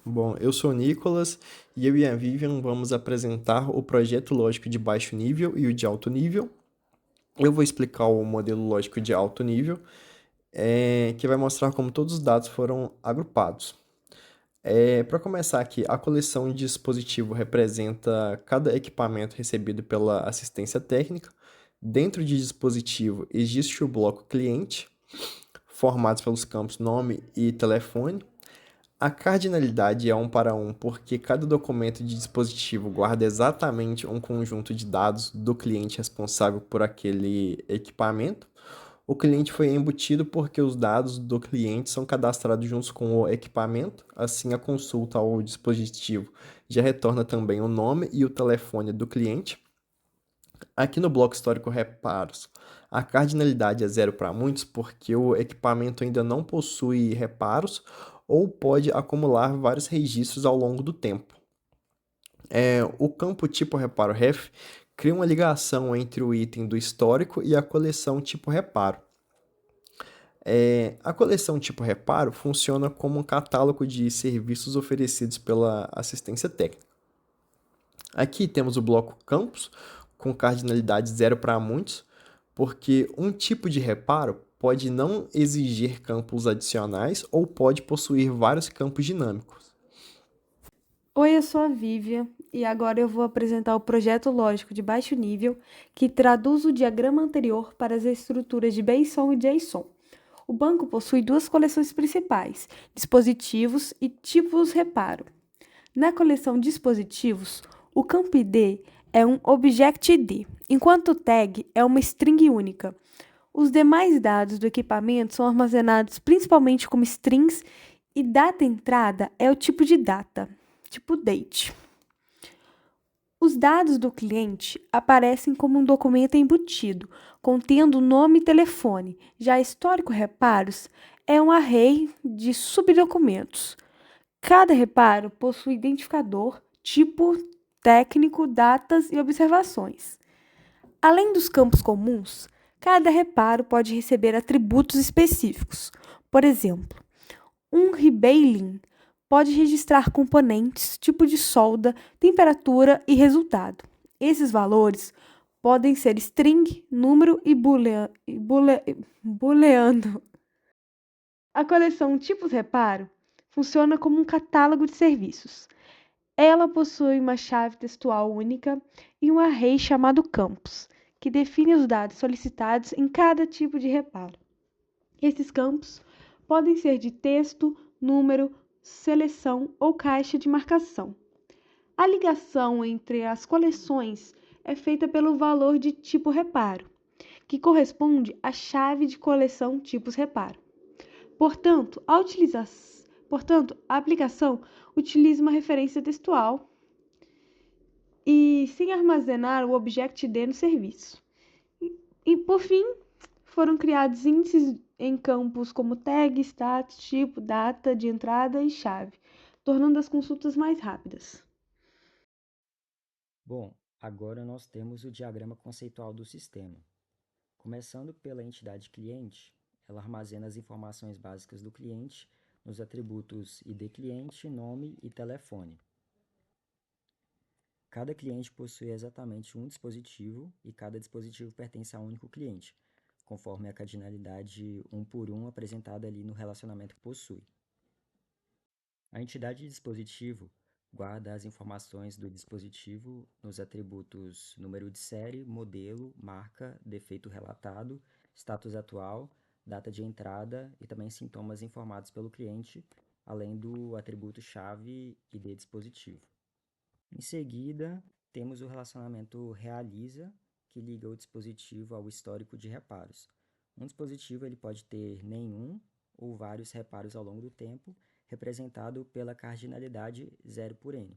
Bom, eu sou o Nicolas e eu e a Vivian vamos apresentar o projeto lógico de baixo nível e o de alto nível. Eu vou explicar o modelo lógico de alto nível, que vai mostrar como todos os dados foram agrupados. Para começar aqui, a coleção de dispositivo representa cada equipamento recebido pela assistência técnica. Dentro de dispositivo existe o bloco cliente, formados pelos campos nome e telefone. A cardinalidade é um para um porque cada documento de dispositivo guarda exatamente um conjunto de dados do cliente responsável por aquele equipamento. O cliente foi embutido porque os dados do cliente são cadastrados juntos com o equipamento, assim a consulta ao dispositivo já retorna também o nome e o telefone do cliente. Aqui no bloco histórico reparos, a cardinalidade é zero para muitos porque o equipamento ainda não possui reparos ou pode acumular vários registros ao longo do tempo. O campo tipo reparo ref cria uma ligação entre o item do histórico e a coleção tipo reparo. A coleção tipo reparo funciona como um catálogo de serviços oferecidos pela assistência técnica. Aqui temos o bloco campos, com cardinalidade zero para muitos, porque um tipo de reparo pode não exigir campos adicionais ou pode possuir vários campos dinâmicos. Oi, eu sou a Vivian e agora eu vou apresentar o projeto lógico de baixo nível que traduz o diagrama anterior para as estruturas de Bayesian e JSON. O banco possui duas coleções principais: dispositivos e tipos reparo. Na coleção dispositivos, o campo ID é um Object ID, enquanto o tag é uma string única. Os demais dados do equipamento são armazenados principalmente como strings e data entrada é o tipo de data, tipo date. Os dados do cliente aparecem como um documento embutido, contendo nome e telefone. Já histórico reparos é um array de subdocumentos. Cada reparo possui identificador, tipo, técnico, datas e observações. Além dos campos comuns, cada reparo pode receber atributos específicos. Por exemplo, um rebaling pode registrar componentes, tipo de solda, temperatura e resultado. Esses valores podem ser string, número e booleano. A coleção Tipos Reparo funciona como um catálogo de serviços. Ela possui uma chave textual única e um array chamado campos, que define os dados solicitados em cada tipo de reparo. Esses campos podem ser de texto, número, seleção ou caixa de marcação. A ligação entre as coleções é feita pelo valor de tipo reparo, que corresponde à chave de coleção tipos reparo. Portanto, a aplicação utiliza uma referência textual e sem armazenar o Object-D no serviço. E, por fim, foram criados índices em campos como tag, status, tipo, data de entrada e chave, tornando as consultas mais rápidas. Bom, agora nós temos o diagrama conceitual do sistema. Começando pela entidade cliente, ela armazena as informações básicas do cliente nos atributos ID cliente, nome e telefone. Cada cliente possui exatamente um dispositivo e cada dispositivo pertence a um único cliente, conforme a cardinalidade um por um apresentada ali no relacionamento que possui. A entidade de dispositivo guarda as informações do dispositivo nos atributos número de série, modelo, marca, defeito relatado, status atual, data de entrada e também sintomas informados pelo cliente, além do atributo chave ID dispositivo. Em seguida, temos o relacionamento realiza, que liga o dispositivo ao histórico de reparos. Um dispositivo ele pode ter nenhum ou vários reparos ao longo do tempo, representado pela cardinalidade 0 por n.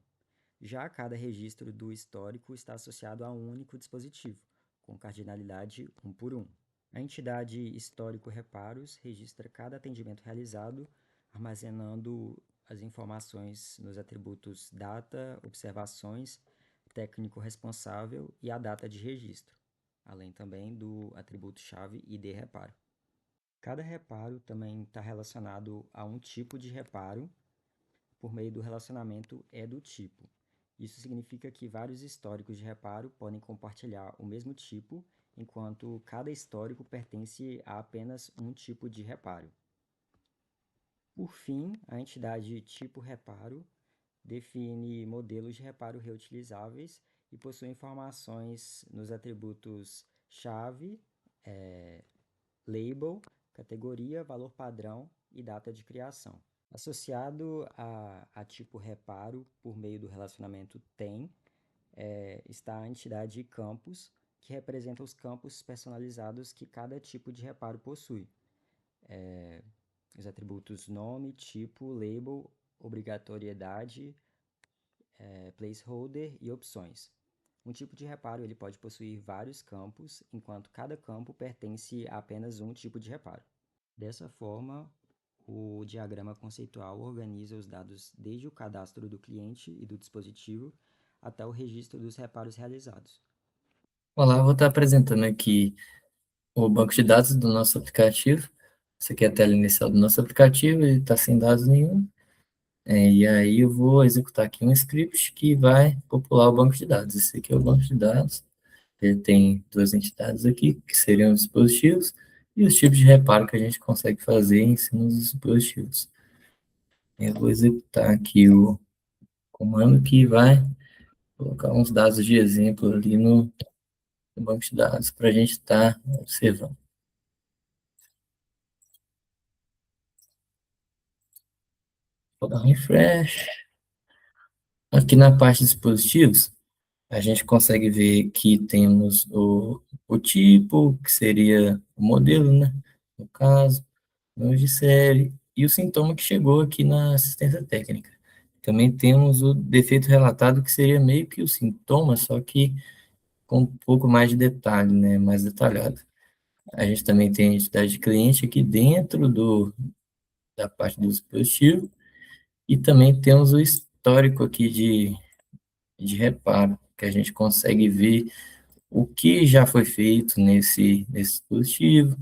Já cada registro do histórico está associado a um único dispositivo, com cardinalidade 1 por 1. A entidade histórico reparos registra cada atendimento realizado, armazenando as informações nos atributos data, observações, técnico responsável e a data de registro, além também do atributo-chave ID reparo. Cada reparo também está relacionado a um tipo de reparo por meio do relacionamento EDO-tipo. Isso significa que vários históricos de reparo podem compartilhar o mesmo tipo, enquanto cada histórico pertence a apenas um tipo de reparo. Por fim, a entidade tipo reparo define modelos de reparo reutilizáveis e possui informações nos atributos chave, label, categoria, valor padrão e data de criação. Associado a tipo reparo por meio do relacionamento tem, está a entidade campos, que representa os campos personalizados que cada tipo de reparo possui. Os atributos nome, tipo, label, obrigatoriedade, placeholder e opções. Um tipo de reparo ele pode possuir vários campos, enquanto cada campo pertence a apenas um tipo de reparo. Dessa forma, o diagrama conceitual organiza os dados desde o cadastro do cliente e do dispositivo até o registro dos reparos realizados. Olá, eu vou estar apresentando aqui o banco de dados do nosso aplicativo. Essa aqui é a tela inicial do nosso aplicativo, ele está sem dados nenhum. E aí eu vou executar aqui um script que vai popular o banco de dados. Esse aqui é o banco de dados. Ele tem duas entidades aqui, que seriam os dispositivos, e os tipos de reparo que a gente consegue fazer em cima dos dispositivos. Eu vou executar aqui o comando que vai colocar uns dados de exemplo ali no banco de dados para a gente estar observando. Vou dar um refresh. Aqui na parte de dispositivos, a gente consegue ver que temos o tipo, que seria o modelo, né? No caso, número de série, e o sintoma que chegou aqui na assistência técnica. Também temos o defeito relatado, que seria meio que o sintoma, só que com um pouco mais de detalhe, né? Mais detalhado. A gente também tem a identidade de cliente aqui dentro da parte do dispositivo, e também temos o histórico aqui de reparo, que a gente consegue ver o que já foi feito nesse dispositivo,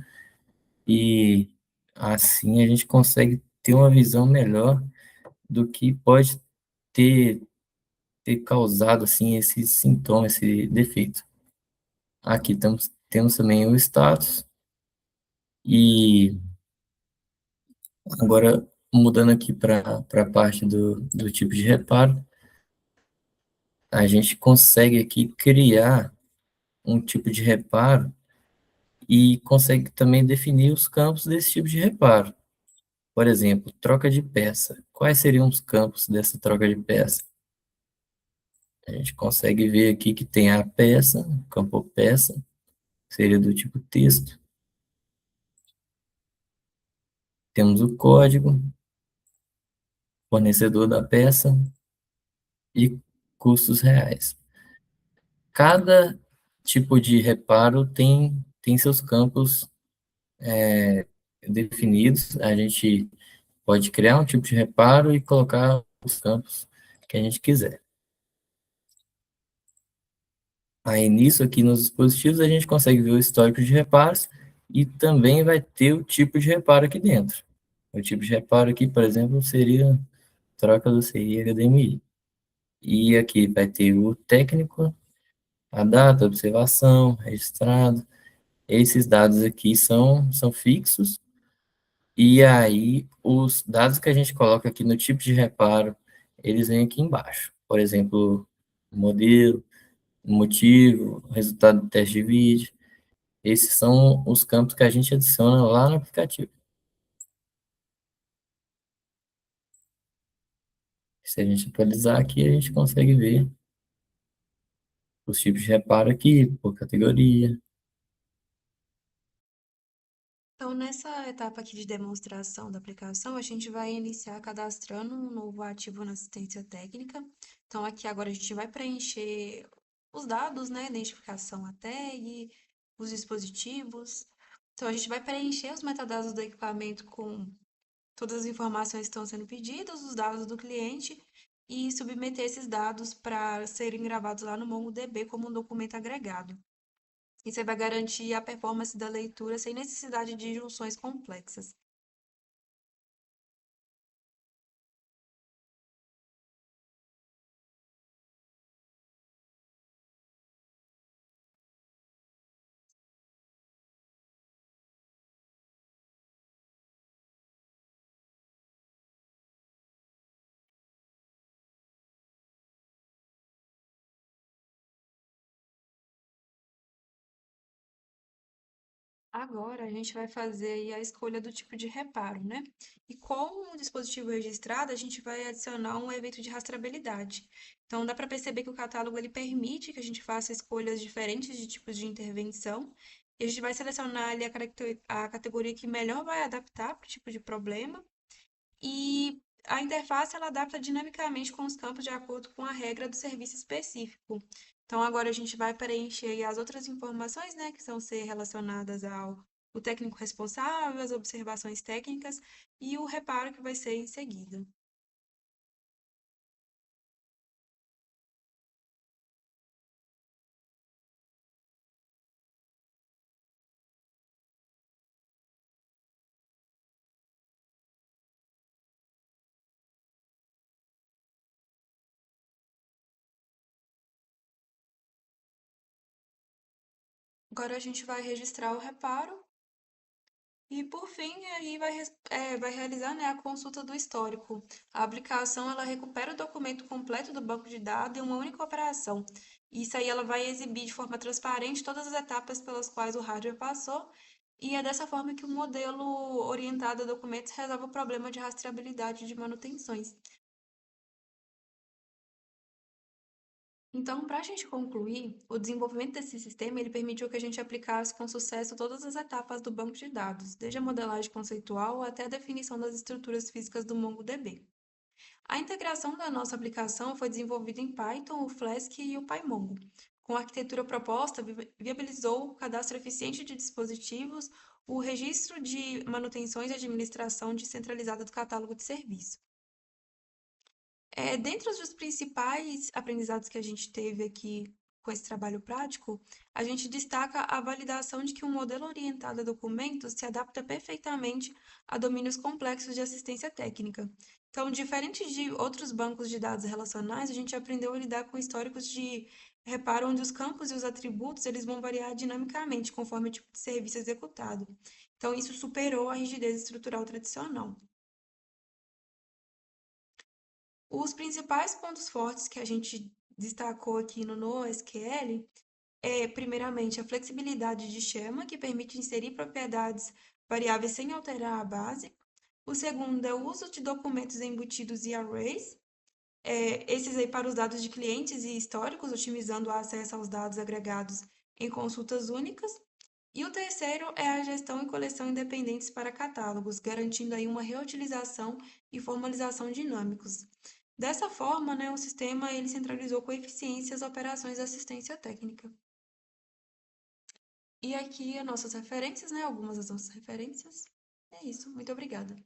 e assim a gente consegue ter uma visão melhor do que pode ter, ter causado assim, esse sintoma, esse defeito. Aqui temos também o status, e agora mudando aqui para a parte do tipo de reparo, a gente consegue aqui criar um tipo de reparo e consegue também definir os campos desse tipo de reparo. Por exemplo, troca de peça. Quais seriam os campos dessa troca de peça? A gente consegue ver aqui que tem a peça, o campo peça, seria do tipo texto. Temos o código, fornecedor da peça e custos reais. Cada tipo de reparo tem seus campos definidos. A gente pode criar um tipo de reparo e colocar os campos que a gente quiser. Aí nisso aqui nos dispositivos a gente consegue ver o histórico de reparos e também vai ter o tipo de reparo aqui dentro. O tipo de reparo aqui, por exemplo, seria troca do CI HDMI. E aqui vai ter o técnico, a data, a observação, registrado. Esses dados aqui são fixos. E aí os dados que a gente coloca aqui no tipo de reparo, eles vêm aqui embaixo. Por exemplo, o modelo, o motivo, o resultado do teste de vídeo. Esses são os campos que a gente adiciona lá no aplicativo. Se a gente atualizar aqui, a gente consegue ver os tipos de reparo aqui, por categoria. Então, nessa etapa aqui de demonstração da aplicação, a gente vai iniciar cadastrando um novo ativo na assistência técnica. Então, aqui agora a gente vai preencher os dados, né? Identificação, a tag, os dispositivos. Então, a gente vai preencher os metadados do equipamento com todas as informações que estão sendo pedidas, os dados do cliente, e submeter esses dados para serem gravados lá no MongoDB como um documento agregado. E você vai garantir a performance da leitura sem necessidade de junções complexas. Agora a gente vai fazer aí a escolha do tipo de reparo, né? E com o dispositivo registrado, a gente vai adicionar um evento de rastreabilidade. Então dá para perceber que o catálogo ele permite que a gente faça escolhas diferentes de tipos de intervenção. E a gente vai selecionar ali a categoria que melhor vai adaptar para o tipo de problema. E a interface ela adapta dinamicamente com os campos de acordo com a regra do serviço específico. Então, agora a gente vai preencher aí as outras informações, né, que vão ser relacionadas ao o técnico responsável, as observações técnicas e o reparo que vai ser em seguida. Agora a gente vai registrar o reparo e, por fim, aí vai realizar, né, a consulta do histórico. A aplicação ela recupera o documento completo do banco de dados em uma única operação. Isso aí ela vai exibir de forma transparente todas as etapas pelas quais o hardware passou, e é dessa forma que o modelo orientado a documentos resolve o problema de rastreabilidade de manutenções. Então, para a gente concluir, o desenvolvimento desse sistema ele permitiu que a gente aplicasse com sucesso todas as etapas do banco de dados, desde a modelagem conceitual até a definição das estruturas físicas do MongoDB. A integração da nossa aplicação foi desenvolvida em Python, o Flask e o PyMongo. Com a arquitetura proposta, viabilizou o cadastro eficiente de dispositivos, o registro de manutenções e administração descentralizada do catálogo de serviço. Dentre os principais aprendizados que a gente teve aqui com esse trabalho prático, a gente destaca a validação de que um modelo orientado a documentos se adapta perfeitamente a domínios complexos de assistência técnica. Então, diferente de outros bancos de dados relacionais, a gente aprendeu a lidar com históricos de reparo onde os campos e os atributos eles vão variar dinamicamente conforme o tipo de serviço executado. Então, isso superou a rigidez estrutural tradicional. Os principais pontos fortes que a gente destacou aqui no NoSQL é, primeiramente, a flexibilidade de chama, que permite inserir propriedades variáveis sem alterar a base. O segundo é o uso de documentos embutidos e arrays, esses aí para os dados de clientes e históricos, otimizando o acesso aos dados agregados em consultas únicas. E o terceiro é a gestão e coleção independentes para catálogos, garantindo aí uma reutilização e formalização dinâmicos. Dessa forma, né, o sistema ele centralizou com eficiência as operações de assistência técnica. E aqui as nossas referências, né, algumas das nossas referências. É isso, muito obrigada.